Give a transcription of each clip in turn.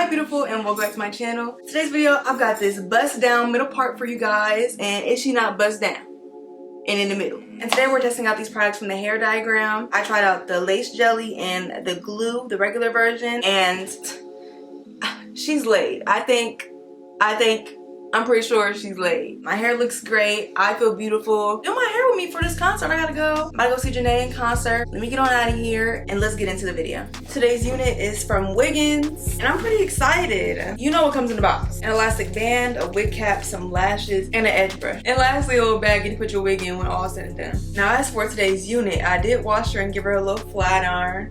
Hi beautiful, and welcome back to my channel. Today's video, I've got this bust down middle part for you guys, and is she not bust down and in the middle? And today we're testing out these products from the hair diagram. I tried out the lace jelly and the glue, the regular version, and she's laid. I'm pretty sure she's laid. My hair looks great. I feel beautiful. Do my hair with me for this concert. I gotta go. I'm about to go see JaLeah in concert. Let me get on out of here and let's get into the video. Today's unit is from Wiggins, and I'm pretty excited. You know what comes in the box. An elastic band, a wig cap, some lashes, and an edge brush. And lastly, a little baggie to put your wig in when all said and done. Now as for today's unit, I did wash her and give her a little flat iron.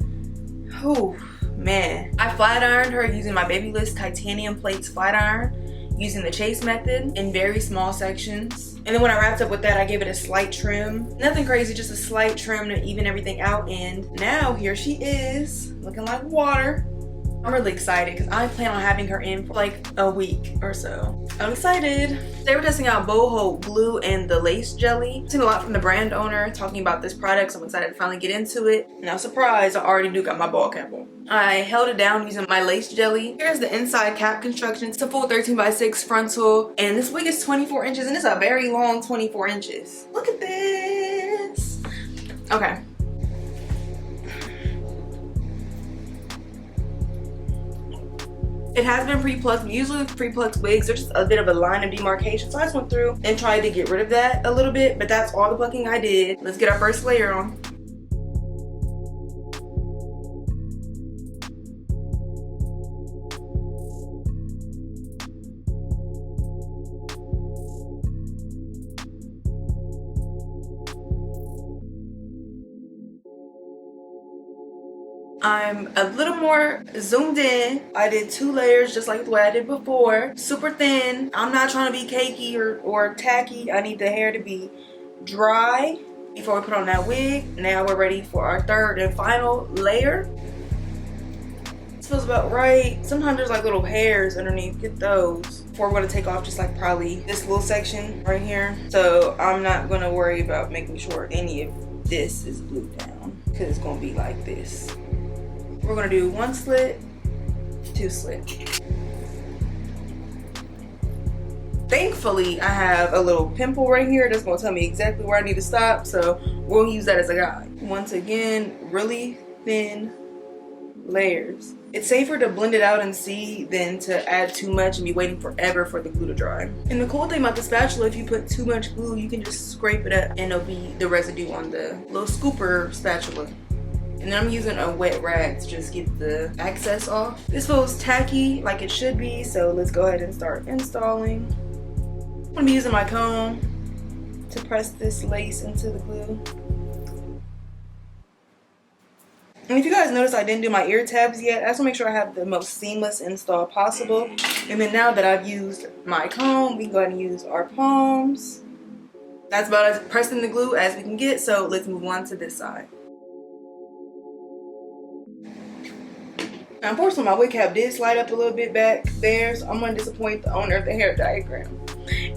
Whew, man. I flat ironed her using my babyliss titanium plates flat iron, using the chase method in very small sections. And then when I wrapped up with that, I gave it a slight trim. Nothing crazy, just a slight trim to even everything out. And now here she is, looking like water. I'm really excited because I plan on having her in for like a week or so. I'm excited. They were testing out boho glue and the lace jelly. I've seen a lot from the brand owner talking about this product, so I'm excited to finally get into it. Now surprise, I already do got my ball cap on. I held it down using my lace jelly. Here's the inside cap construction. It's a full 13x6 frontal, and this wig is 24 inches, and it's a very long 24 inches. Look at this. Okay. It has been pre-plucked. Usually with pre-plucked wigs, there's just a bit of a line of demarcation. So I just went through and tried to get rid of that a little bit, but that's all the plucking I did. Let's get our first layer on. I'm a little more zoomed in. I did 2 layers just like the way I did before. Super thin. I'm not trying to be cakey or tacky. I need the hair to be dry before we put on that wig. Now we're ready for our third and final layer. This feels about right. Sometimes there's like little hairs underneath. Get those. Before we're going to take off just like probably this little section right here. So I'm not going to worry about making sure any of this is glued down because it's going to be like this. We're gonna do 1 slit, 2 slit. Thankfully, I have a little pimple right here that's gonna tell me exactly where I need to stop, so we'll use that as a guide. Once again, really thin layers. It's safer to blend it out and see than to add too much and be waiting forever for the glue to dry. And the cool thing about the spatula, if you put too much glue, you can just scrape it up and it'll be the residue on the little scooper spatula. And then I'm using a wet rag to just get the excess off. This feels tacky like it should be, so let's go ahead and start installing. I'm gonna be using my comb to press this lace into the glue. And if you guys notice, I didn't do my ear tabs yet. I just wanna make sure I have the most seamless install possible. And then now that I've used my comb, we can go ahead and use our palms. That's about as pressing the glue as we can get, so let's move on to this side. Now, unfortunately, my wig cap did slide up a little bit back there, so I'm gonna disappoint the owner of the hair diagram.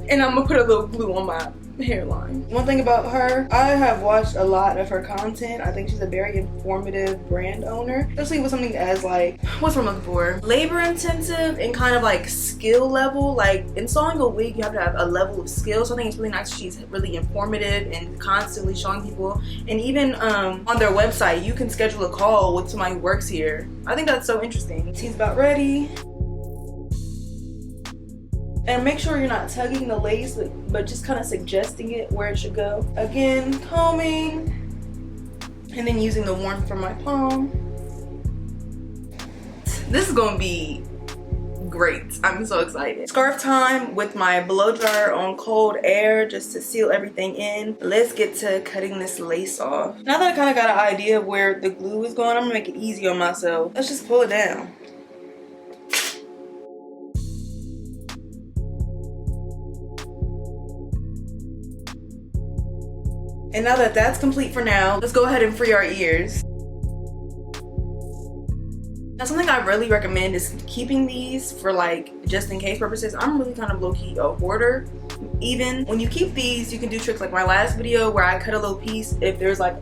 And I'm gonna put a little glue on my hairline. One thing about her, I have watched a lot of her content. I think she's a very informative brand owner, especially with something as like, what's I'm looking for? Labor intensive and kind of like skill level. Like installing a wig, you have to have a level of skill. So I think it's really nice she's really informative and constantly showing people. And even on their website, you can schedule a call with somebody who works here. I think that's so interesting. She's about ready. And make sure you're not tugging the lace, but just kind of suggesting it where it should go. Again, combing, and then using the warmth from my palm. This is gonna be great. I'm so excited. Scarf time with my blow dryer on cold air just to seal everything in. Let's get to cutting this lace off. Now that I kind of got an idea of where the glue is going, I'm gonna make it easy on myself. Let's just pull it down. And now that that's complete for now, let's go ahead and free our ears. Now something I really recommend is keeping these for like just in case purposes. I'm really kind of low-key a hoarder. Even when you keep these, you can do tricks like my last video where I cut a little piece if there's like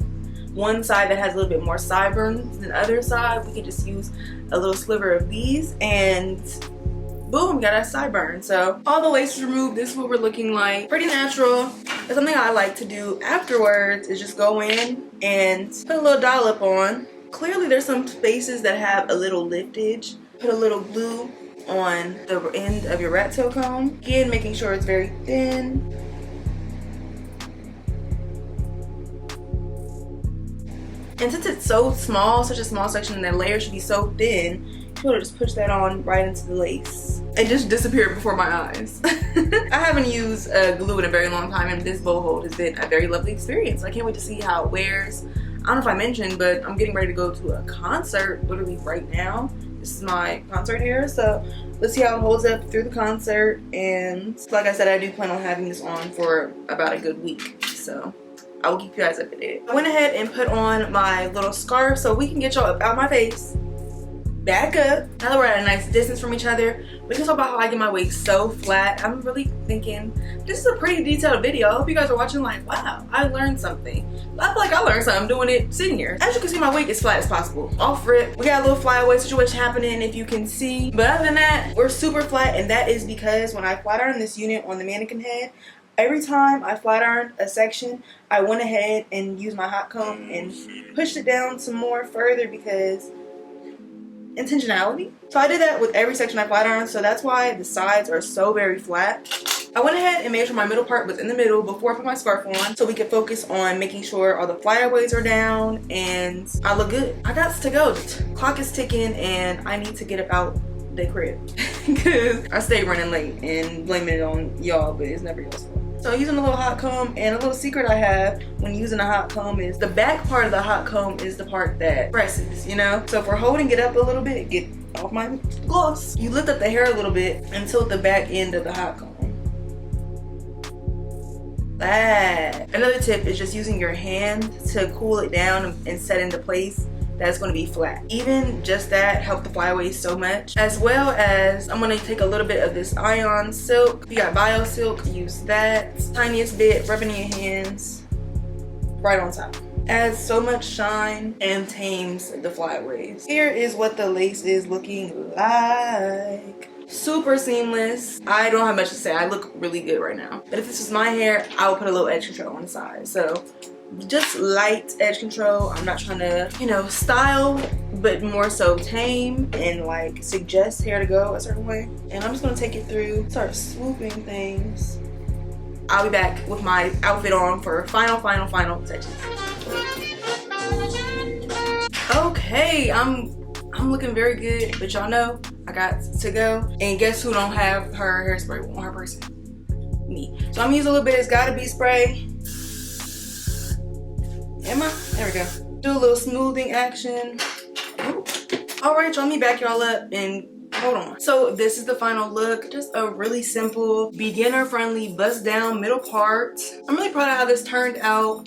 one side that has a little bit more sideburns than the other side, we can just use a little sliver of these and boom, got a sideburn. So all the laces removed, this is what we're looking like. Pretty natural. But something I like to do afterwards is just go in and put a little dollop on. Clearly there's some spaces that have a little liftage. Put a little glue on the end of your rat tail comb. Again, making sure it's very thin. And since it's so small, such a small section, and that layer should be so thin, you want to just push that on right into the lace. It just disappeared before my eyes. I haven't used glue in a very long time, and this bow hold has been a very lovely experience. I can't wait to see how it wears. I don't know if I mentioned, but I'm getting ready to go to a concert literally right now. This is my concert hair, so let's see how it holds up through the concert. And like I said, I do plan on having this on for about a good week, so I will keep you guys updated. I went ahead and put on my little scarf so we can get y'all up out my face. Back up. Now that we're at a nice distance from each other, we can talk about how I get my wig so flat. I'm really thinking this is a pretty detailed video. I hope you guys are watching like, wow, I learned something. I feel like I learned something doing it sitting here. As you can see, my wig is flat as possible. Off rip. We got a little flyaway situation happening if you can see. But other than that, we're super flat, and that is because when I flat ironed this unit on the mannequin head, every time I flat ironed a section, I went ahead and used my hot comb and pushed it down some more further because intentionality. So I did that with every section I flat ironed, so that's why the sides are so very flat. I went ahead and made sure my middle part was in the middle before I put my scarf on so we could focus on making sure all the flyaways are down and I look good. I got to go. The clock is ticking and I need to get about the crib because I stay running late and blaming it on y'all, but it's never y'all's fault. So using a little hot comb, and a little secret I have when using a hot comb is the back part of the hot comb is the part that presses, you know? So if we're holding it up a little bit, get off my gloss. You lift up the hair a little bit and tilt the back end of the hot comb. That. Another tip is just using your hand to cool it down and set into place. That's going to be flat. Even just that helped the flyaways so much. As well as I'm going to take a little bit of this ion silk. If you got bio silk, use that. Tiniest bit, rub it in your hands right on top. Adds so much shine and tames the flyaways. Here is what the lace is looking like. Super seamless. I don't have much to say. I look really good right now. But if this is my hair, I will put a little edge control on the side. So just light edge control. I'm not trying to, you know, style, but more so tame and like suggest hair to go a certain way. And I'm just gonna take it through, start swooping things. I'll be back with my outfit on for final touches. Okay, I'm looking very good, but y'all know I got to go. And guess who don't have her hairspray on her person? Me. So I'm using a little bit of It's Gotta Be spray. There we go. Do a little smoothing action. All right, y'all, let me back y'all up and hold on. So this is the final look. Just a really simple, beginner-friendly, bust-down middle part. I'm really proud of how this turned out.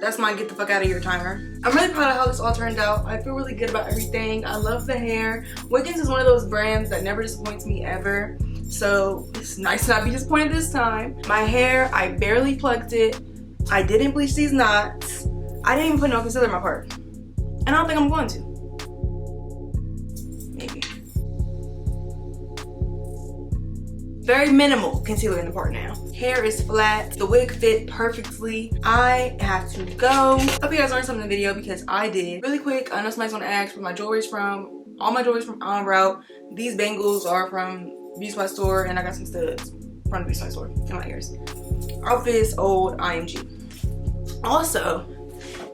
That's my get the fuck out of here timer. I'm really proud of how this all turned out. I feel really good about everything. I love the hair. Wiggins is one of those brands that never disappoints me ever. So it's nice to not be disappointed this time. My hair, I barely plucked it. I didn't bleach these knots. I didn't even put no concealer in my part. And I don't think I'm going to. Maybe. Very minimal concealer in the part now. Hair is flat. The wig fit perfectly. I have to go. Hope you guys learned something in the video because I did. Really quick, I know somebody's gonna ask where my jewelry's from. All my jewelry's from On Route. These bangles are from Beauty Supply Store, and I got some studs from the Beauty Supply Store in my ears. Outfit is old IMG. Also,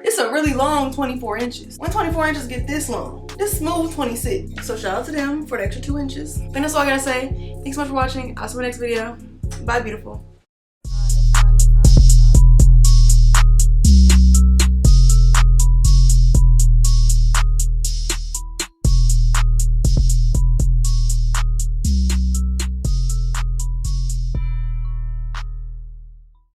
it's a really long 24 inches. When 24 inches get this long, this smooth 26. So shout out to them for the extra 2 inches. And that's all I gotta say. Thanks so much for watching. I'll see you in the next video. Bye, beautiful.